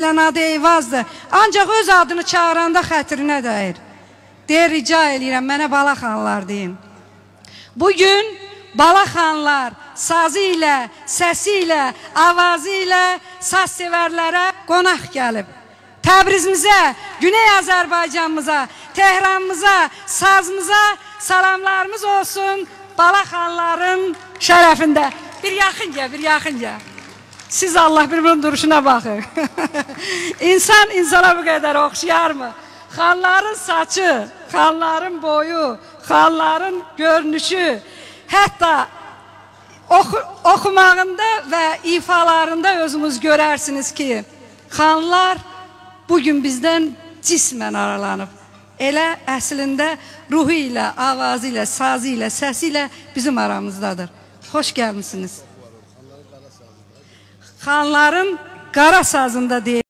adı Eyvazdır. Ancaq öz adını çağıranda xətrinə dəyir. Deyir, rica edirəm, mənə Balaxanlar deyin. Bugün Balaxanlar sazı ilə, səsi ilə, avazı ilə saz sevərlərə qonaq gəlib. Təbrizimizə, Güney Azərbaycanımıza, Tehranımıza, sazımıza salamlarımız olsun Balaxanların şərəfində. Bir yaxın gəl, bir yaxın gəl. Siz Allah bir-birinin duruşuna baxın. İnsan insana bu qədər oxşayar mı? Xanların saçı, xanların boyu, xanların görünüşü, hətta oxumağında və ifalarında özünüz görərsiniz ki, xanlar bugün bizdən cismən aralanıb. Elə əslində ruhu ilə, avazı ilə, sazı ilə, səsi ilə bizim aramızdadır. Xoş gəlmişsiniz. Xanların qara sazında deyil.